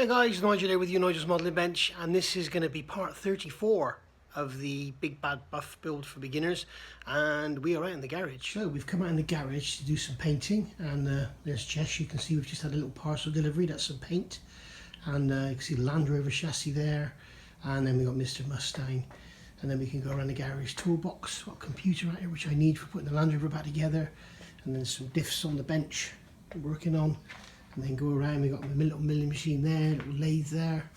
Hi guys, Nigel here with you, Nigel's Modelling Bench, and this is going to be part 34 of the Big Bad Buff build for beginners, and we are out in the garage. So we've come out in the garage to do some painting, and there's Jess. You can see we've just had a little parcel delivery, that's some paint, and you can see the Land Rover chassis there, and then we've got Mr. Mustang, and then we can go around the garage toolbox. Got a computer out here which I need for putting the Land Rover back together, and then some diffs on the bench we're working on. And then go around, we've got my little milling machine there, little lathe there,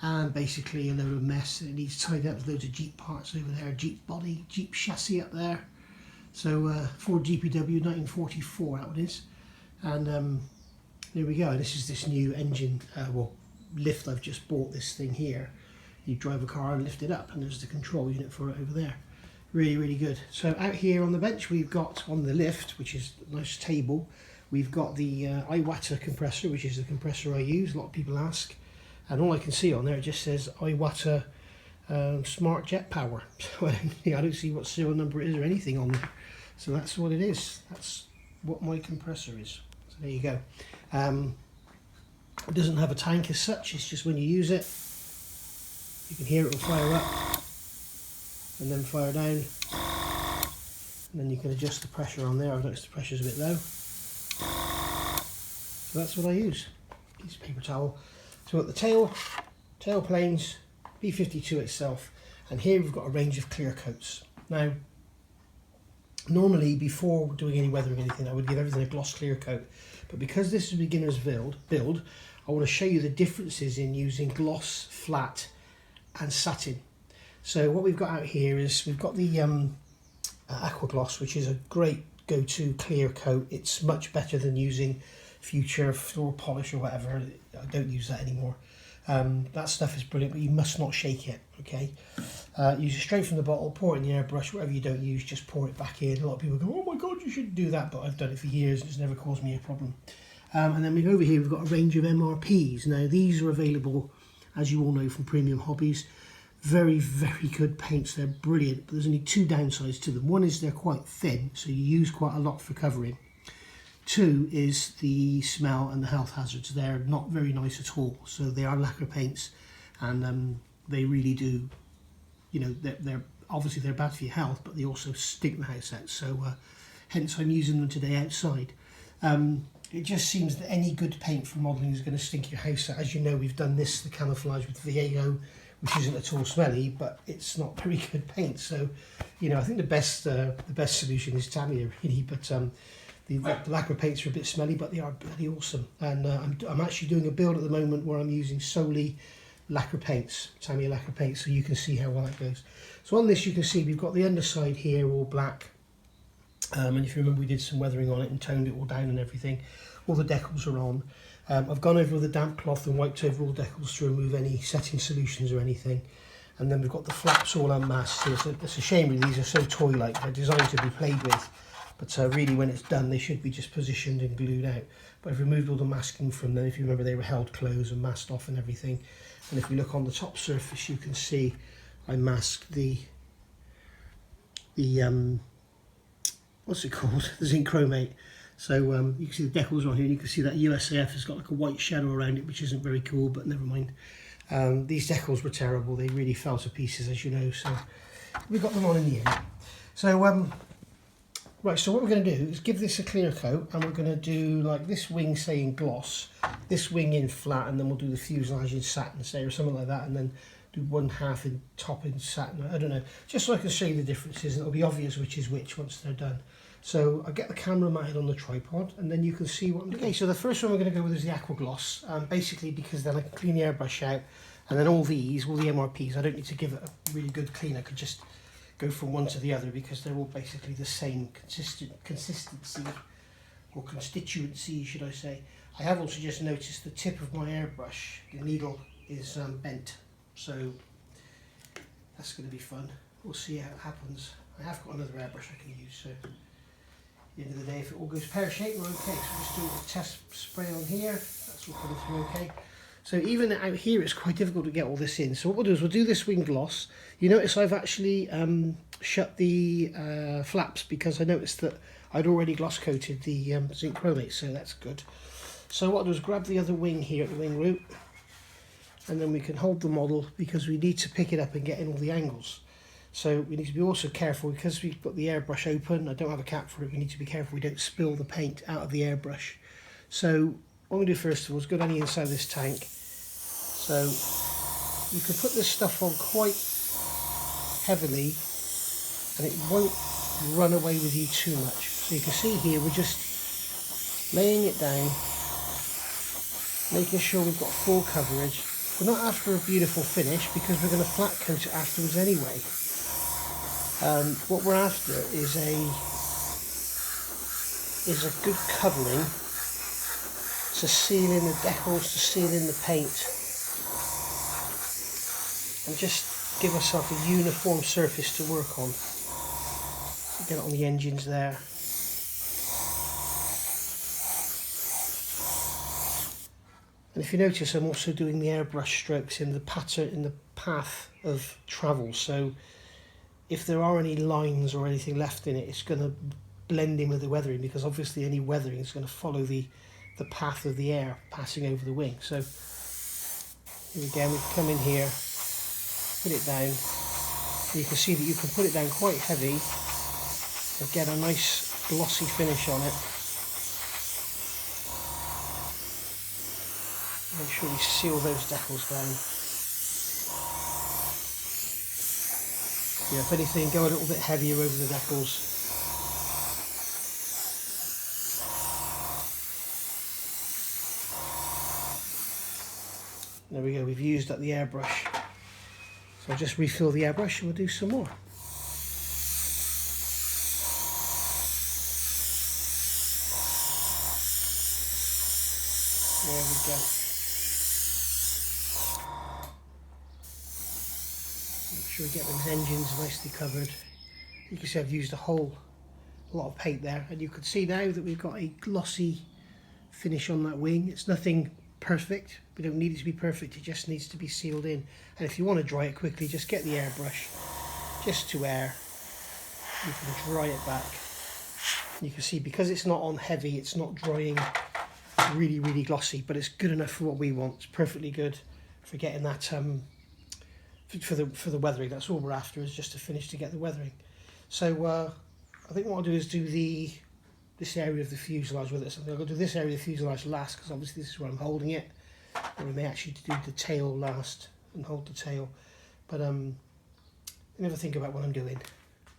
and basically a load of mess that needs tied up with loads of Jeep parts over there, Jeep body, Jeep chassis up there. So Ford GPW 1944, that one is. And there we go, this is this new engine, lift I've just bought, this thing here. You drive a car and lift it up, and there's the control unit for it over there. Really, really good. So out here on the bench, we've got on the lift, which is a nice table, we've got the aqua compressor, which is the compressor I use. A lot of people ask, and all I can see on there, it just says aqua smart jet power. So I don't see what serial number it is or anything on there. So that's what it is. That's what my compressor is. So there you go. It doesn't have a tank as such. It's just when you use it, you can hear it will fire up and then fire down. And then you can adjust the pressure on there. I've noticed the pressure's a bit low. So that's what I use. Piece of paper towel. So we've got the tail planes, B52 itself, and here we've got a range of clear coats. Now, normally before doing any weathering or anything, I would give everything a gloss clear coat, but because this is a beginner's build, I want to show you the differences in using gloss, flat, and satin. So what we've got out here is we've got the aqua gloss, which is a great go-to clear coat. It's much better than using Future floor polish or whatever. I don't use that anymore. That stuff is brilliant, but you must not shake it, okay? Use it straight from the bottle, pour it in the airbrush. Whatever you don't use, just pour it back in. A lot of people go, oh my god, you shouldn't do that, but I've done it for years and it's never caused me a problem. And then we go over here, we've got a range of MRPs. Now these are available, as you all know, from Premium Hobbies. Very, very good paints. They're brilliant, but there's only two downsides to them. One is they're quite thin, so you use quite a lot for covering. Two is the smell and the health hazards. They're not very nice at all. So they are lacquer paints, and they really do, you know, they're obviously they're bad for your health, but they also stink the house out. So hence I'm using them today outside. It just seems that any good paint for modelling is going to stink your house out. As you know, we've done this, the camouflage with Viego, which isn't at all smelly, but it's not very good paint. So, you know, I think the best solution is Tamiya, really. But the lacquer paints are a bit smelly, but they are bloody awesome. And I'm actually doing a build at the moment where I'm using solely lacquer paints, Tamiya lacquer paints, so you can see how well that goes. So on this, you can see we've got the underside here all black. And if you remember, we did some weathering on it and toned it all down and everything. All the decals are on. I've gone over with a damp cloth and wiped over all decals to remove any setting solutions or anything. And then we've got the flaps all unmasked. It's a shame really, these are so toy-like. They're designed to be played with. But really when it's done, they should be just positioned and glued out. But I've removed all the masking from them. If you remember, they were held closed and masked off and everything. And if we look on the top surface, you can see I masked the what's it called? The zinc chromate. So you can see the decals on here, and you can see that USAF has got like a white shadow around it, which isn't very cool, but never mind. These decals were terrible. They really fell to pieces, as you know, so we got them on in the end. So right, so what we're going to do is give this a clear coat, and we're going to do like this wing, say, in gloss, this wing in flat, and then we'll do the fuselage in satin, say, or something like that, and then do one half in top in satin. I don't know, just so I can show you the differences, and it'll be obvious which is which once they're done. So I get the camera mounted on the tripod, and then you can see what I'm doing. Okay, so the first one we're going to go with is the aqua gloss, basically because then I can clean the airbrush out, and then all the MRPs, I don't need to give it a really good clean. I could just go from one to the other because they're all basically the same consistency, or constituency, should I say. I have also just noticed the tip of my airbrush, the needle is bent, so that's going to be fun. We'll see how it happens. I have got another airbrush I can use, so at the end of the day, if it all goes pear-shaped, we're okay. So just do a test spray on here, that's all coming through okay. So even out here, it's quite difficult to get all this in. So what we'll do is we'll do this wing gloss. You notice I've actually shut the flaps because I noticed that I'd already gloss coated the zinc chromate, so that's good. So what I'll do is grab the other wing here at the wing root, and then we can hold the model because we need to pick it up and get in all the angles. So we need to be also careful because we've got the airbrush open. I don't have a cap for it. We need to be careful we don't spill the paint out of the airbrush. So what we do first of all is go down the inside of this tank. So you can put this stuff on quite heavily and it won't run away with you too much. So you can see here we're just laying it down, making sure we've got full coverage. We're not after a beautiful finish because we're going to flat coat it afterwards anyway. What we're after is a good covering to seal in the decals, to seal in the paint, and just give ourselves a uniform surface to work on. Get it on the engines there. And if you notice, I'm also doing the airbrush strokes in the pattern, in the path of travel. So if there are any lines or anything left in it, it's going to blend in with the weathering, because obviously any weathering is going to follow the path of the air passing over the wing. So here again, we come in here, put it down. And you can see that you can put it down quite heavy and get a nice glossy finish on it. Make sure we seal those decals down. Yeah, if anything, go a little bit heavier over the decals. There we go, we've used up the airbrush. So I'll just refill the airbrush and we'll do some more. There we go. Make sure we get those engines nicely covered. You can see I've used a lot of paint there, and you can see now that we've got a glossy finish on that wing. It's nothing perfect. We don't need it to be perfect, it just needs to be sealed in. And if you want to dry it quickly, just get the airbrush just to air. You can dry it back. You can see because it's not on heavy, it's not drying really glossy, but it's good enough for what we want. It's perfectly good for getting that for the weathering. That's all we're after, is just to finish to get the weathering. So I think what I'll do is do this area of the fuselage with it. So I'm going to do this area of the fuselage last, because obviously this is where I'm holding it. Or we may actually do the tail last and hold the tail, but I never think about what I'm doing.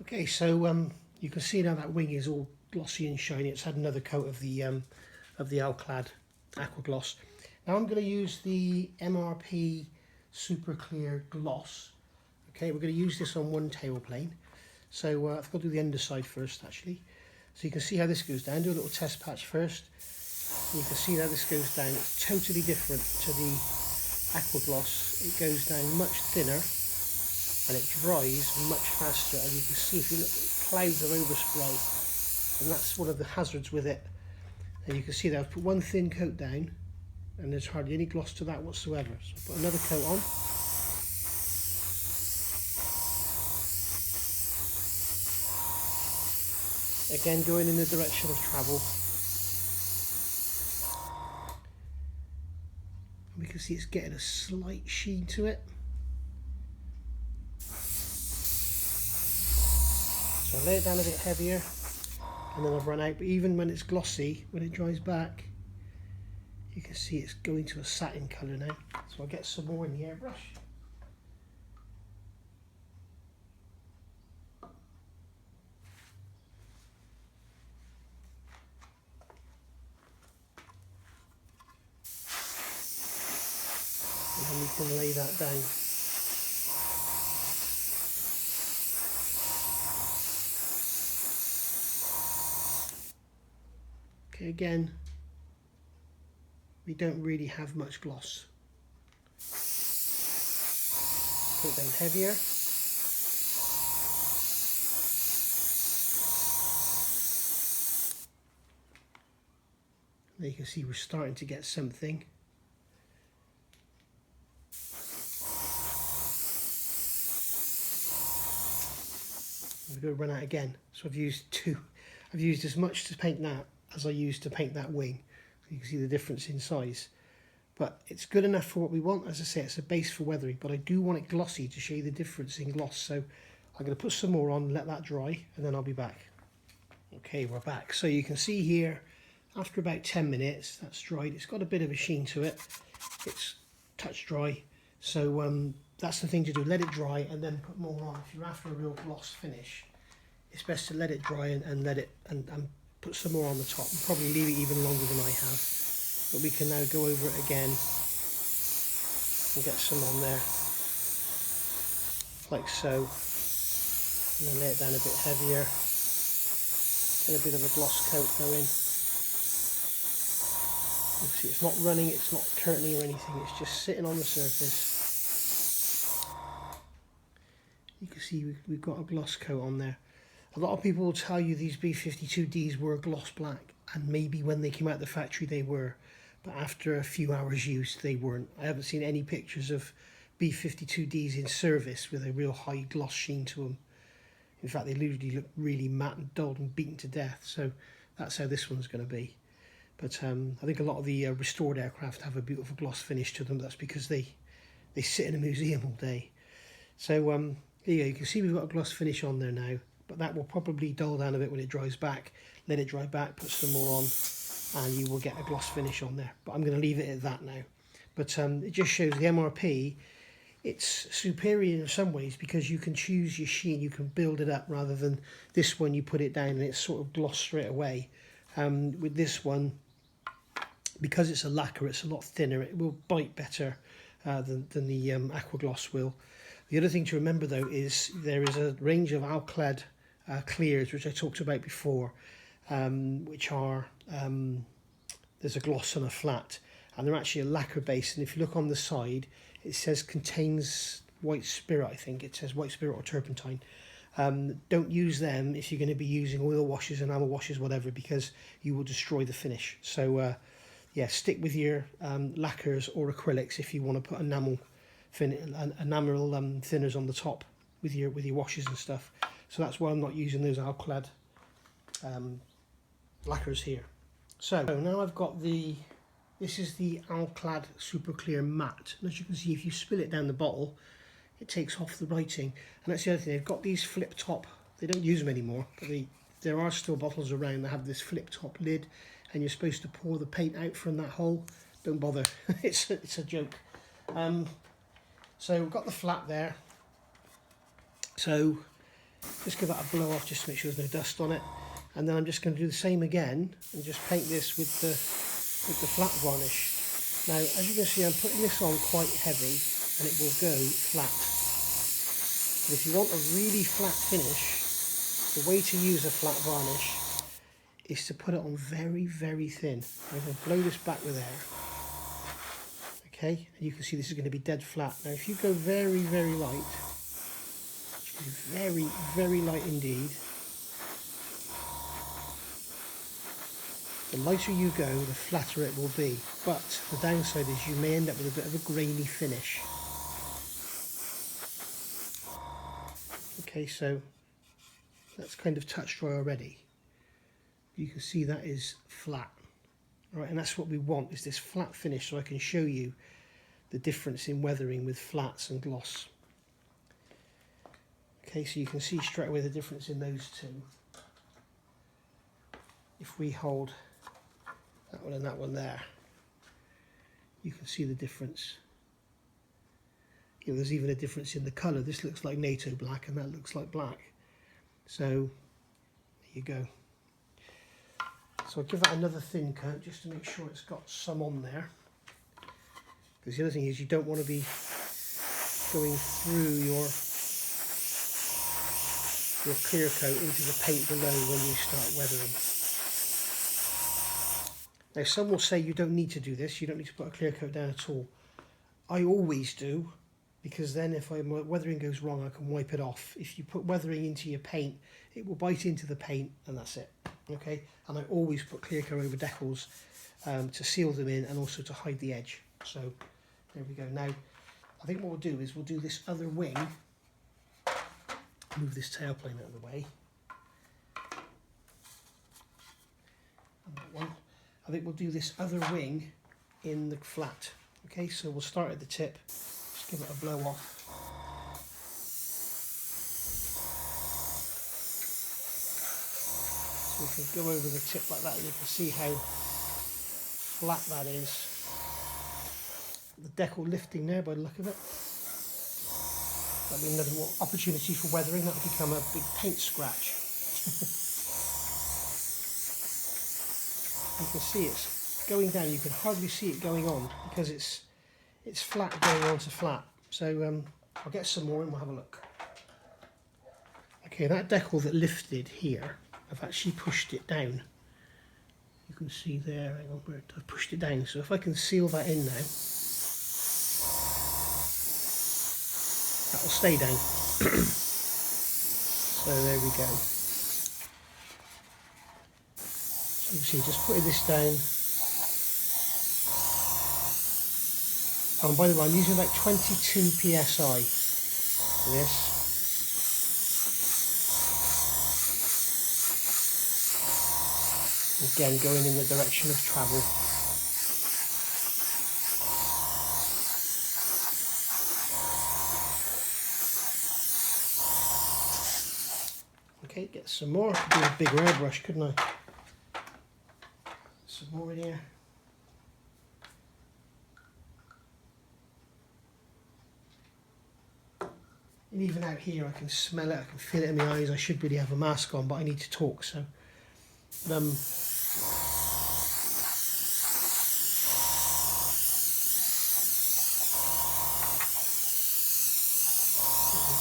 Okay, so you can see now that wing is all glossy and shiny. It's had another coat of the Alclad aqua gloss. Now I'm going to use the MRP super clear gloss. Okay, we're going to use this on one tail plane. So I've got to do the underside first actually. So you can see how this goes down. Do a little test patch first. You can see how this goes down. It's totally different to the aqua gloss. It goes down much thinner and it dries much faster. And you can see, if you look, clouds of overspray, and that's one of the hazards with it. And you can see that I've put one thin coat down and there's hardly any gloss to that whatsoever. So I'll put another coat on. Again, going in the direction of travel. And we can see it's getting a slight sheen to it. So I lay it down a bit heavier and then I've run out. But even when it's glossy, when it dries back, you can see it's going to a satin colour now. So I'll get some more in the airbrush. And then we can lay that down. Okay, again, we don't really have much gloss. Put it down heavier. There you can see we're starting to get something. We're going to run out again. So I've used as much to paint that as I used to paint that wing. You can see the difference in size. but it's good enough for what we want. As I say, it's a base for weathering, but I do want it glossy to show you the difference in gloss. So I'm going to put some more on, let that dry, and then I'll be back. Okay, we're back. So you can see here, after about 10 minutes, that's dried. It's got a bit of a sheen to it. It's touch dry. So that's the thing to do. Let it dry and then put more on. If you're after a real gloss finish, it's best to let it dry and let it and put some more on the top. And probably leave it even longer than I have. But we can now go over it again and get some on there, like so. And then lay it down a bit heavier. Get a bit of a gloss coat going. You see it's not running, it's not curtaining or anything, it's just sitting on the surface. You can see we've got a gloss coat on there. A lot of people will tell you these B52Ds were gloss black, and maybe when they came out of the factory they were, but after a few hours use they weren't. I haven't seen any pictures of B52Ds in service with a real high gloss sheen to them. In fact, they literally look really matte and dulled and beaten to death, so that's how this one's going to be. But I think a lot of the restored aircraft have a beautiful gloss finish to them. That's because they sit in a museum all day. So here you go. You can see we've got a gloss finish on there now, but that will probably dull down a bit when it dries back. Let it dry back, put some more on, and you will get a gloss finish on there. But I'm going to leave it at that now. But it just shows the MRP. It's superior in some ways because you can choose your sheen, you can build it up, rather than this one you put it down and it's sort of gloss straight away. With this one, because it's a lacquer, it's a lot thinner, it will bite better than the aqua gloss will. The other thing to remember though is there is a range of alclad clears, which I talked about before, which are, there's a gloss and a flat, and they're actually a lacquer base, and if you look on the side, it says contains white spirit, I think. It says white spirit or turpentine. Don't use them if you're going to be using oil washes, enamel washes, whatever, because you will destroy the finish. So yeah, stick with your lacquers or acrylics if you want to put enamel thinners on the top with your washes and stuff. So that's why I'm not using those alclad lacquers here. So now I've got this is the alclad super clear matte, and as you can see, if you spill it down the bottle, it takes off the writing. And that's the other thing, they've got these flip top, they don't use them anymore, but there are still bottles around that have this flip top lid, and you're supposed to pour the paint out from that hole. Don't bother, it's a joke. So we've got the flat there, so just give that a blow off just to make sure there's no dust on it, and then I'm just going to do the same again and just paint this with the flat varnish. Now, as you can see, I'm putting this on quite heavy and it will go flat. But if you want a really flat finish, the way to use a flat varnish is to put it on very, very thin. I'm going to blow this back with air. Okay, and you can see this is going to be dead flat. Now, if you go very, very light, very, very light indeed, the lighter you go, the flatter it will be. But the downside is you may end up with a bit of a grainy finish. Okay, so that's kind of touch dry already. You can see that is flat. All right, and that's what we want, is this flat finish, so I can show you the difference in weathering with flats and gloss. Okay, so you can see straight away the difference in those two. If we hold that one and that one there, you can see the difference. You know, there's even a difference in the colour. This looks like NATO black and that looks like black. So there you go. So I'll give that another thin coat just to make sure it's got some on there. Because the other thing is you don't want to be going through your clear coat into the paint below when you start weathering. Now some will say you don't need to do this, you don't need to put a clear coat down at all. I always do, because then if my weathering goes wrong I can wipe it off. If you put weathering into your paint, it will bite into the paint and that's it. Okay, and I always put clear coat over decals to seal them in and also to hide the edge. So there we go. Now I think what we'll do is we'll do this other wing, move this tailplane out of the way, and that one. I think we'll do this other wing in the flat. Okay, so we'll start at the tip, just give it a blow off. So we can go over the tip like that, and you can see how flat that is. The decal lifting there by the look of it. That'll be another opportunity for weathering. That'll become a big paint scratch. You can see it's going down. You can hardly see it going on because it's flat going on to flat. So I'll get some more and we'll have a look. Okay, that decal that lifted here, I've actually pushed it down. You can see there, hang on, where I've pushed it down. So if I can seal that in now, that will stay down. So there we go. So you can see, just putting this down. Oh, and by the way, I'm using about 22 psi for this. Again, going in the direction of travel. Okay, get some more. I could do a bigger airbrush, couldn't I? Some more in here. And even out here, I can smell it, I can feel it in my eyes. I should really have a mask on, but I need to talk, so. There we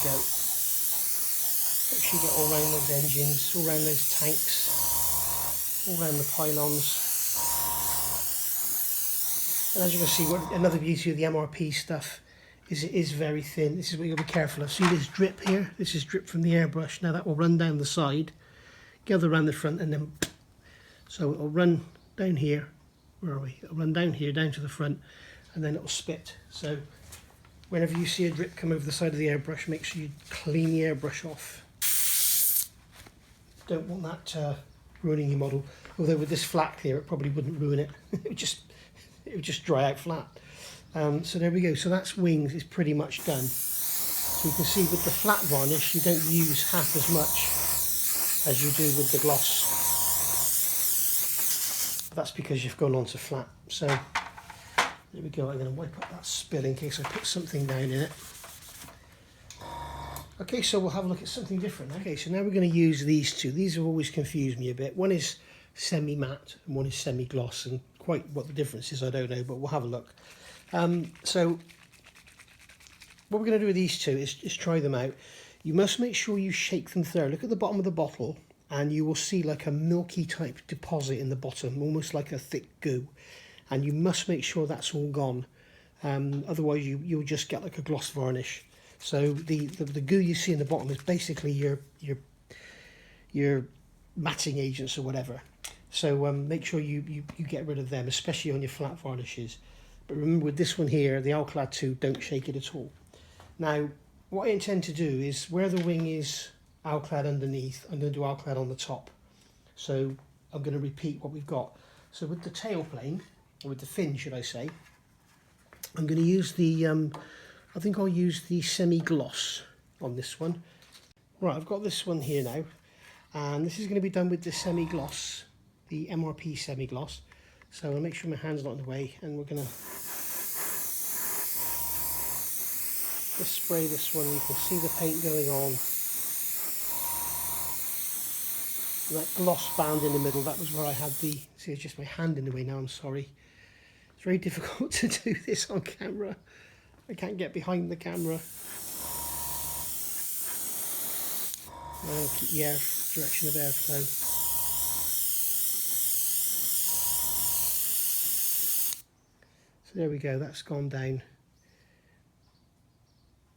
go. Actually get all around those engines, all around those tanks, all around the pylons. And as you can see, another beauty of the MRP stuff is it is very thin. This is what you've got to be careful of. See this drip here? This is drip from the airbrush. Now that will run down the side, gather around the front, and then so it'll run down here. Where are we? It'll run down here, down to the front, and then it'll spit. So whenever you see a drip come over the side of the airbrush, make sure you clean the airbrush off. Don't want that ruining your model. Although with this flat here, it probably wouldn't ruin it. it would just dry out flat. So there we go. So that's wings is pretty much done. So you can see with the flat varnish, you don't use half as much as you do with the gloss. That's because you've gone on to flat. So there we go. I'm going to wipe up that spill in case I put something down in it. Okay, so we'll have a look at something different. Okay, so now we're going to use these two. These have always confused me a bit. One is semi-matte and one is semi-gloss, and quite what the difference is I don't know, but we'll have a look. So what we're going to do with these two is try them out. You must make sure you shake them thoroughly. Look at the bottom of the bottle and you will see like a milky type deposit in the bottom, almost like a thick goo. And you must make sure that's all gone. Otherwise you'll just get like a gloss varnish. So the goo you see in the bottom is basically your matting agents or whatever. So make sure you get rid of them, especially on your flat varnishes. But remember with this one here, the Alclad 2, don't shake it at all. Now, what I intend to do is where the wing is Alclad underneath, I'm going to do Alclad on the top. So I'm going to repeat what we've got. So with the tail plane, or with the fin should I say, I'm going to use the, I think I'll use the semi-gloss on this one. Right, I've got this one here now, and this is going to be done with the semi-gloss, the MRP semi-gloss. So I'll make sure my hand's not in the way, and we're going to just spray this one. You can see the paint going on. And that gloss band in the middle, that was where I had the, see it's just my hand in the way now, I'm sorry. It's very difficult to do this on camera. I can't get behind the camera. I'll keep the direction of airflow. So there we go, that's gone down.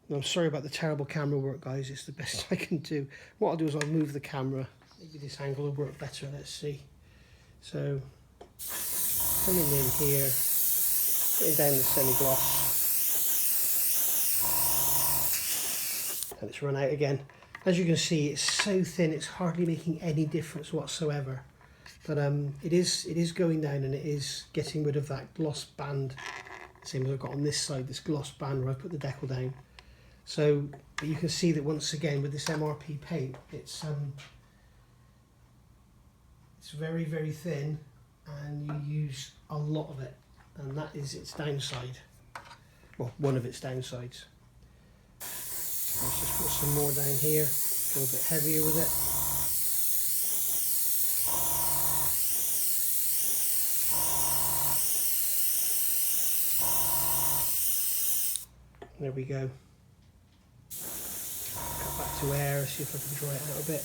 And I'm sorry about the terrible camera work, guys, it's the best I can do. What I'll do is I'll move the camera. Maybe this angle will work better, let's see. So, coming in here, putting down the semi-gloss. And it's run out again. As you can see, it's so thin, it's hardly making any difference whatsoever. But it is going down, and it is getting rid of that gloss band same as I've got on this side, this gloss band where I put the decal down. So but you can see that once again with this MRP paint, it's very, very thin, and you use a lot of it, and that is its downside. Well, one of its downsides. Let's just put some more down here, go a bit heavier with it. There we go. Cut back to air, see if I can dry it out a bit.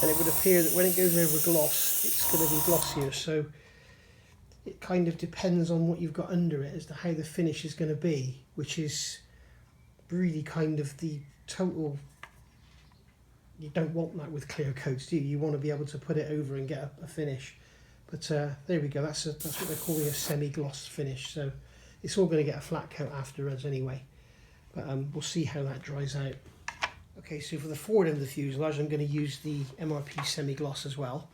And it would appear that when it goes over gloss, it's going to be glossier, so it kind of depends on what you've got under it as to how the finish is going to be, which is really kind of the total. You don't want that with clear coats, do you? You want to be able to put it over and get a finish. But there we go, that's what they're calling a semi-gloss finish, so it's all going to get a flat coat afterwards anyway. But we'll see how that dries out. Okay, so for the forward end of the fuselage, I'm going to use the MRP semi-gloss as well.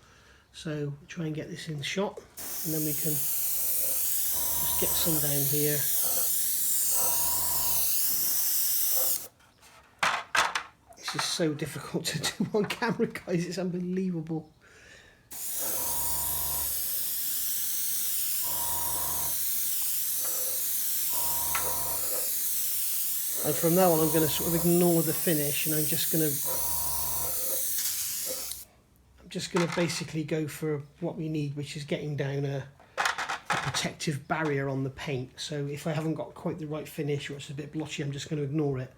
So try and get this in shot, and then we can just get some down here. This is so difficult to do on camera, guys, it's unbelievable. And from now on I'm going to sort of ignore the finish, and I'm just going to basically go for what we need, which is getting down a protective barrier on the paint. So if I haven't got quite the right finish or it's a bit blotchy, I'm just going to ignore it,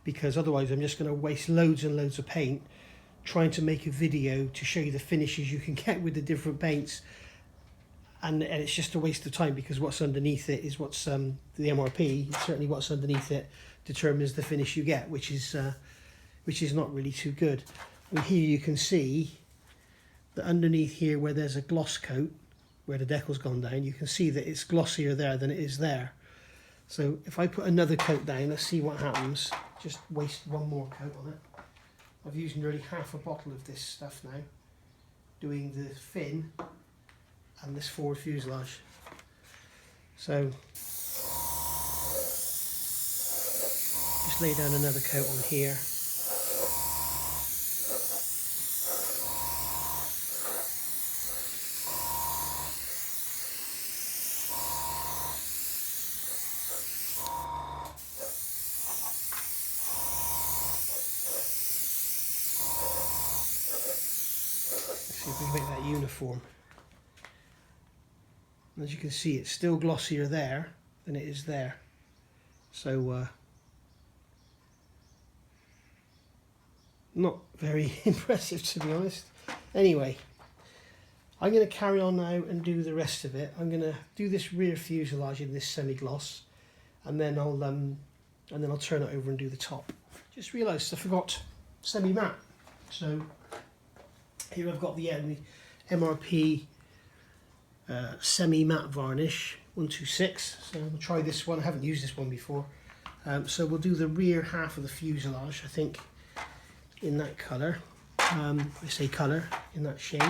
because otherwise I'm just going to waste loads and loads of paint trying to make a video to show you the finishes you can get with the different paints, and it's just a waste of time, because what's underneath it is what's the MRP, certainly what's underneath it determines the finish you get, which is not really too good. And here you can see that underneath here where there's a gloss coat, where the decal's gone down, you can see that it's glossier there than it is there. So if I put another coat down, let's see what happens. Just waste one more coat on it. I've used nearly half a bottle of this stuff now, doing the fin and this forward fuselage. So just lay down another coat on here. See if we can make that uniform. As you can see, it's still glossier there than it is there. So not very impressive, to be honest. Anyway, I'm going to carry on now and do the rest of it. I'm going to do this rear fuselage in this semi-gloss, and then I'll turn it over and do the top. Just realised I forgot semi-matte. So here I've got the MRP semi-matte varnish 126. So we'll try this one. I haven't used this one before. So we'll do the rear half of the fuselage, I think, in that colour. I say colour, in that shade.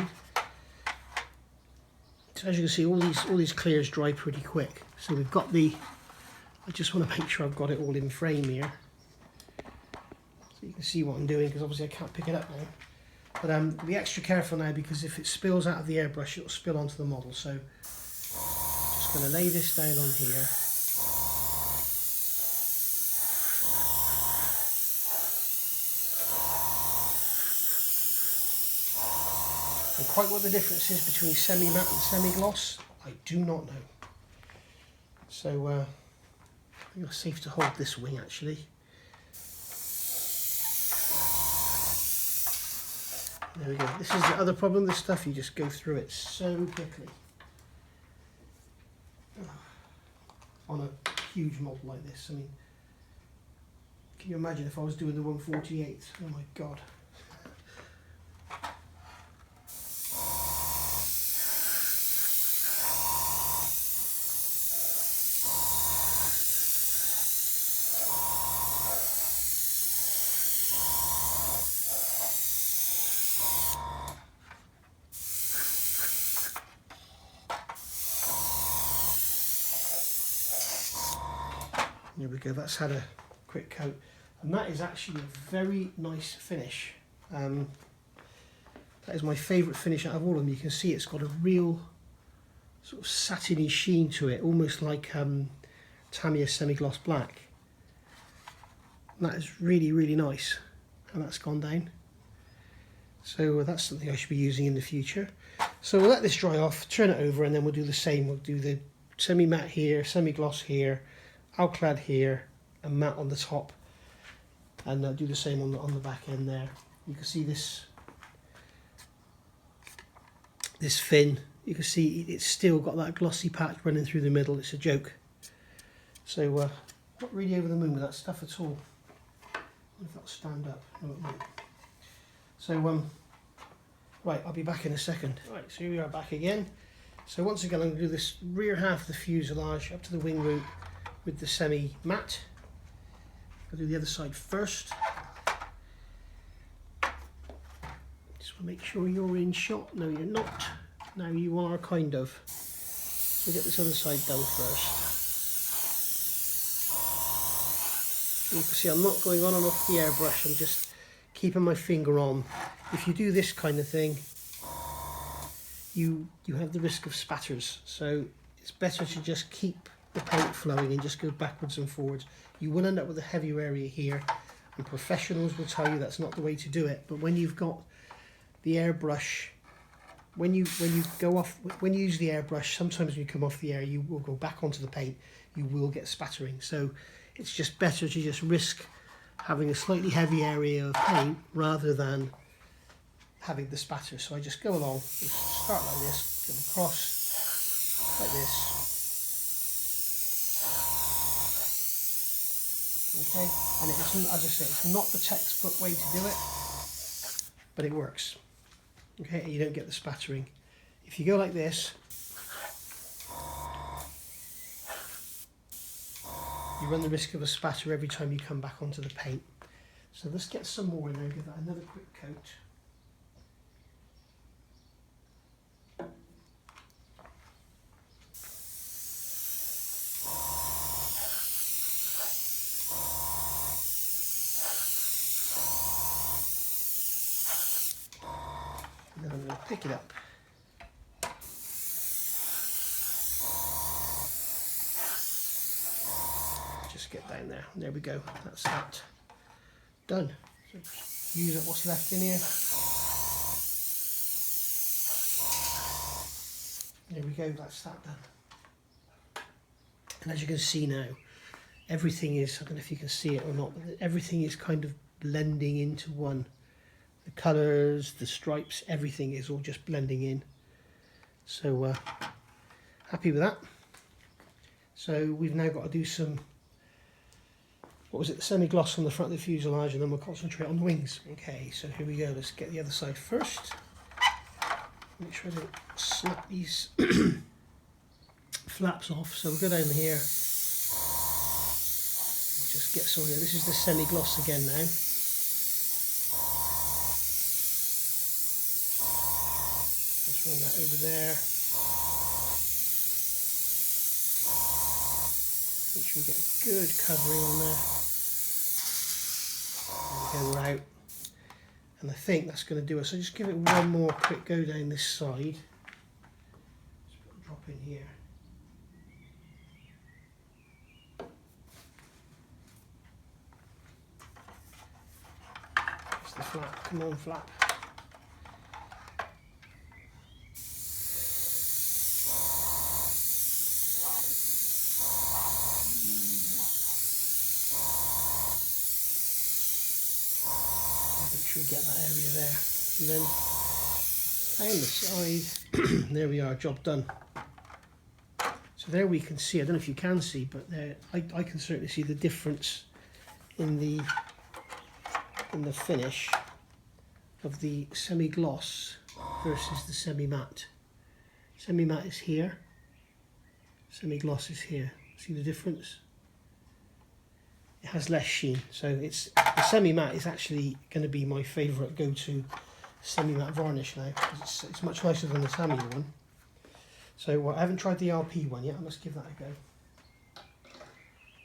So as you can see, all these clears dry pretty quick. So we've got the. I just want to make sure I've got it all in frame here, so you can see what I'm doing, because obviously I can't pick it up now. But be extra careful now, because if it spills out of the airbrush, it'll spill onto the model. So just going to lay this down on here. And quite what the difference is between semi-matte and semi-gloss, I do not know. So I think it's safe to hold this wing, actually. There we go. This is the other problem, this stuff, you just go through it so quickly. On a huge model like this, I mean, can you imagine if I was doing the 1/48? Oh my god. There we go, that's had a quick coat. And that is actually a very nice finish. That is my favourite finish out of all of them. You can see it's got a real sort of satiny sheen to it, almost like Tamiya semi-gloss black. And that is really, really nice. And that's gone down. So that's something I should be using in the future. So we'll let this dry off, turn it over, and then we'll do the same. We'll do the semi-matte here, semi-gloss here, alclad here, and matte on the top. And do the same on the back end there. You can see this fin. You can see it's still got that glossy patch running through the middle. It's a joke. So not really over the moon with that stuff at all. I wonder if that'll stand up. No, it won't. So right, I'll be back in a second. Right, so here we are back again. So once again, I'm going to do this rear half of the fuselage up to the wing root with the semi-matte. I'll do the other side first. Just want to make sure you're in shot. No, you're not. Now you are, kind of. So get this other side done first. You can see I'm not going on and off the airbrush, I'm just keeping my finger on. If you do this kind of thing, you have the risk of spatters, so it's better to just keep the paint flowing and just go backwards and forwards. You will end up with a heavier area here, and professionals will tell you that's not the way to do it. But when you've got the airbrush, when you use the airbrush, sometimes when you come off the air, you will go back onto the paint, you will get spattering. So it's just better to just risk having a slightly heavy area of paint rather than having the spatter. So I just go along, just start like this, go across like this. Okay, and it isn't, as I say, it's not the textbook way to do it, but it works. Okay, and you don't get the spattering. If you go like this, you run the risk of a spatter every time you come back onto the paint. So let's get some more in there and give that another quick coat. And then I'm going to pick it up. Just get down there. There we go. That's that. Done. So just use up what's left in here. There we go. That's that done. And as you can see now, everything is, I don't know if you can see it or not, but everything is kind of blending into one. The colours, the stripes, everything is all just blending in. So happy with that. So we've now got to do some, what was it, the semi-gloss on the front of the fuselage, and then we'll concentrate on the wings. Okay, so here we go. Let's get the other side first. Make sure I don't snap these flaps off. So we'll go down here. Just get some here. This is the semi-gloss again now. Just run that over there. Make sure we get a good covering on there. There we go, we're out. And I think that's going to do it. So just give it one more quick go down this side. Just put a drop in here. That's the flap. Come on, flap. Make sure we get that area there, and then down the side. There we are, job done. So there we can see, I don't know if you can see, but there I can certainly see the difference in the finish of the semi-gloss versus the semi-matte. Semi-matte is here, semi-gloss is here. See the difference? It has less sheen, so it's the semi-matte is actually going to be my favourite go-to semi-matte varnish now, because it's much nicer than the Tamiya one. So I haven't tried the RP one yet. I must give that a go.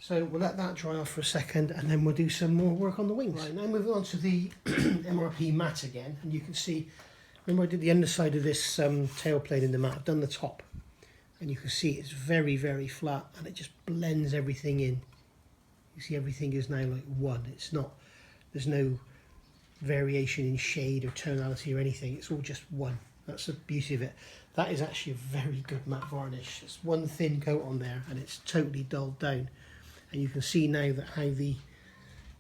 So we'll let that dry off for a second and then we'll do some more work on the wings. Right, now moving on to the MRP mat again, and you can see, remember I did the underside of this tail plane in the mat, I've done the top, and you can see it's very, very flat and it just blends everything in. You see everything is now like one, it's not, there's no variation in shade or tonality or anything, it's all just one. That's the beauty of it. That is actually a very good matte varnish. It's one thin coat on there and it's totally dulled down. And you can see now that how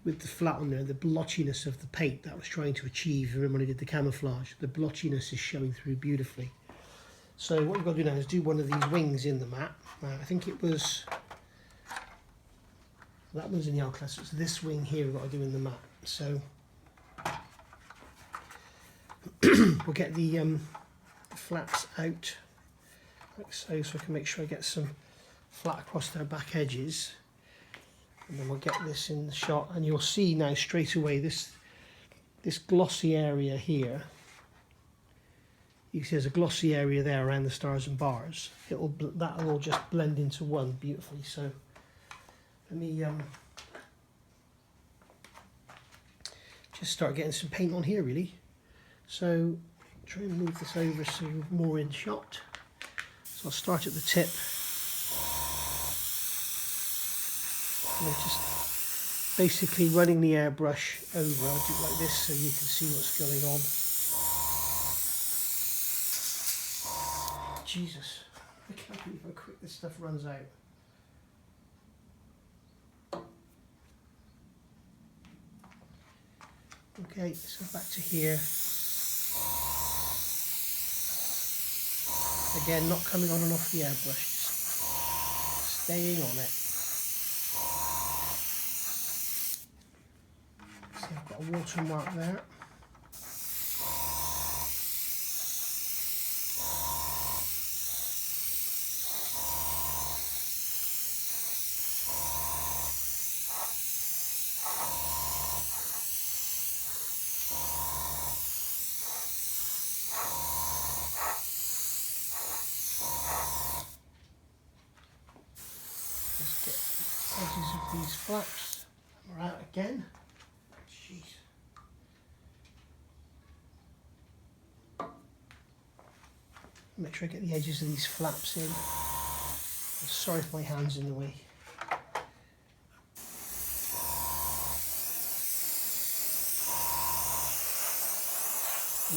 with the flat on there, the blotchiness of the paint that I was trying to achieve, remember when I did the camouflage, the blotchiness is showing through beautifully. So what we've got to do now is do one of these wings in the mat. I think it was, that one's in the alclad, so it's this wing here we've got to do in the mat. So we'll get the flaps out like so, so I can make sure I get some flat across their back edges. And then we'll get this in the shot, and you'll see now straight away this glossy area here. You see there's a glossy area there around the stars and bars. That'll all just blend into one beautifully. So let me just start getting some paint on here really. So try and move this over so you're more in shot. So I'll start at the tip. And I'm just basically running the airbrush over. I'll do it like this so you can see what's going on. Jesus, I can't believe how quick this stuff runs out. Okay, so back to here. Again, not coming on and off the airbrush, just staying on it. See, I've got a watermark there. Let's get the edges of these flaps. We're out again. Jeez. Make sure I get the edges of these flaps in. I'm sorry if my hand's in the way.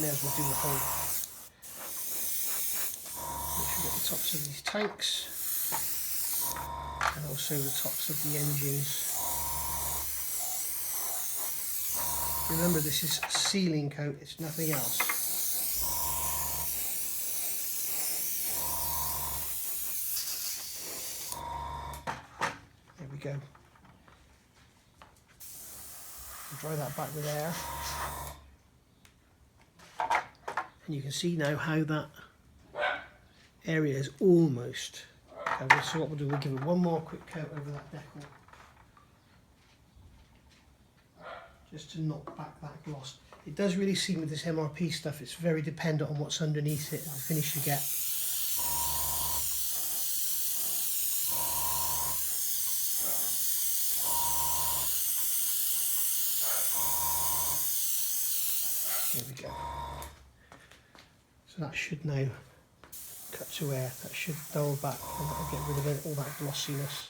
May as well do the whole. Make sure we get the tops of these tanks and also the tops of the engines. Remember, this is sealing coat, it's nothing else. There we go. Dry that back with air. And you can see now how that area is almost covered. So what we'll do, we'll give it one more quick coat over that decal, just to knock back that gloss. It does really seem with this MRP stuff, it's very dependent on what's underneath it and the finish you get. There we go. So that should now cut to air, that should dull back and that'll get rid of it, all that glossiness.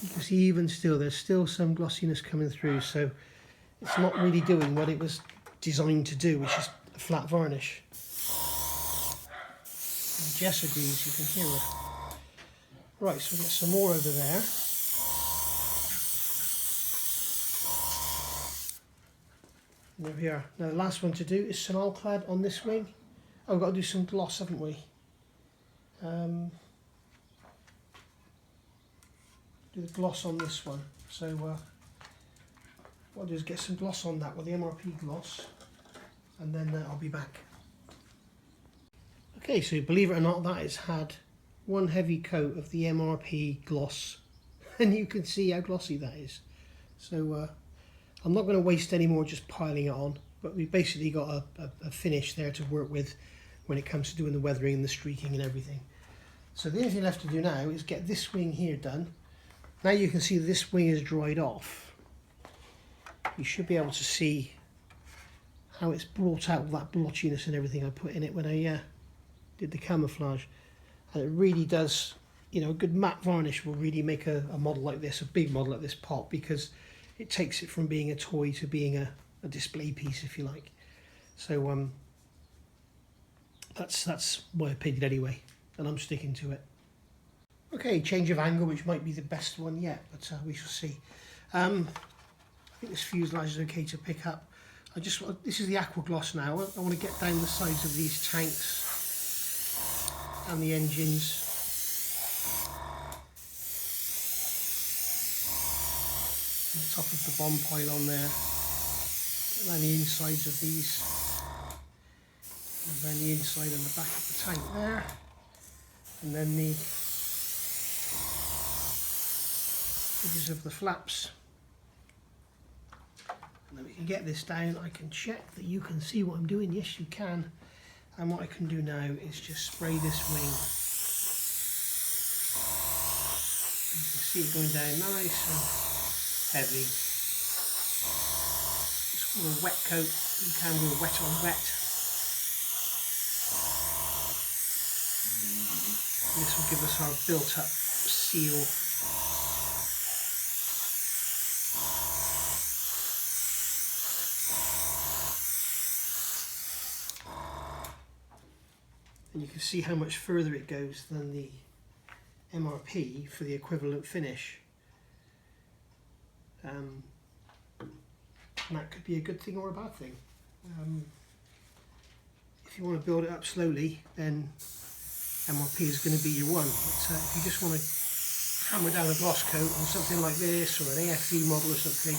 You can see even still, there's still some glossiness coming through, so it's not really doing what it was designed to do, which is a flat varnish. And Jess agrees, you can hear her. Right, so we'll get some more over there. And there we are. Now the last one to do is some alclad on this wing. Oh, we've got to do some gloss, haven't we? Do the gloss on this one. So what I'll do is get some gloss on that with the MRP gloss, and then I'll be back. Okay, so believe it or not, that has had one heavy coat of the MRP gloss, and you can see how glossy that is. So I'm not going to waste any more just piling it on, but we've basically got a finish there to work with when it comes to doing the weathering and the streaking and everything. So the only thing left to do now is get this wing here done. Now you can see this wing is dried off. You should be able to see how it's brought out that blotchiness and everything I put in it when I did the camouflage. And it really does, you know, a good matte varnish will really make a model like this, a big model like this pop, because it takes it from being a toy to being a display piece, if you like. So that's my opinion anyway, and I'm sticking to it. Okay, change of angle, which might be the best one yet, but we shall see. I think this fuselage is okay to pick up. This is the aqua gloss now. I want to get down the sides of these tanks and the engines. On the top of the bomb pile there. And then the insides of these. And then the inside and the back of the tank there. And then the edges of the flaps. And then we can get this down. I can check that you can see what I'm doing. Yes, you can. And what I can do now is just spray this wing. You can see it going down nice and heavy. It's called a wet coat. You can go wet on wet. And this will give us our built up seal. And you can see how much further it goes than the MRP for the equivalent finish. And that could be a good thing or a bad thing. If you want to build it up slowly, then MRP is going to be your one. But if you just want to hammer down a gloss coat on something like this, or an AFV model or something,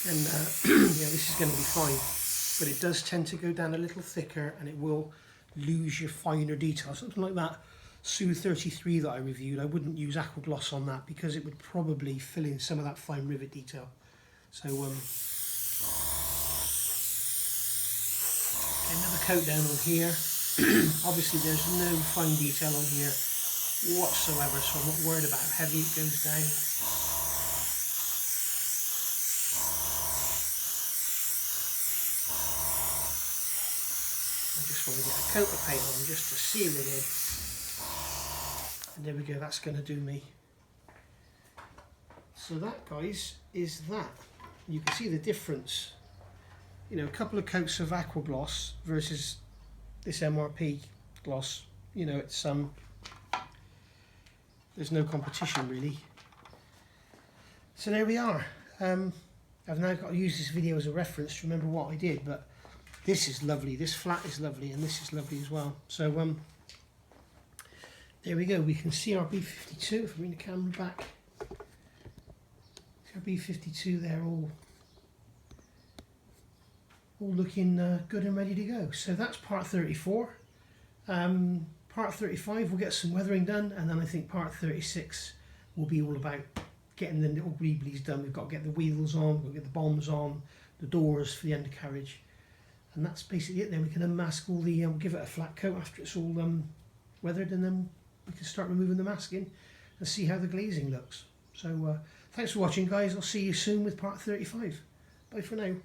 then yeah, this is going to be fine. But it does tend to go down a little thicker, and it will lose your finer details. Something like that Su 33 that I reviewed, I wouldn't use aqua gloss on that because it would probably fill in some of that fine rivet detail. So another coat down on here. Obviously there's no fine detail on here whatsoever, so I'm not worried about how heavy it goes down. I just want to get a coat of paint on just to seal it in. And there we go, that's going to do me. So that, guys, is that. You can see the difference. You know, a couple of coats of aqua gloss versus this MRP gloss. You know, it's there's no competition really. So there we are. I've now got to use this video as a reference to remember what I did, but this is lovely, this flat is lovely, and this is lovely as well. So there we go, we can see our B52, if I bring the camera back. See our B52 there, all looking good and ready to go. So that's part 34. Part 35 we'll get some weathering done, and then I think part 36 will be all about getting the little greeblies done. We've got to get the wheels on, we've got to get the bombs on, the doors for the undercarriage, and that's basically it. Then we can unmask all the, give it a flat coat after it's all weathered, and then we can start removing the masking and see how the glazing looks. So thanks for watching, guys. I'll see you soon with part 35. Bye for now.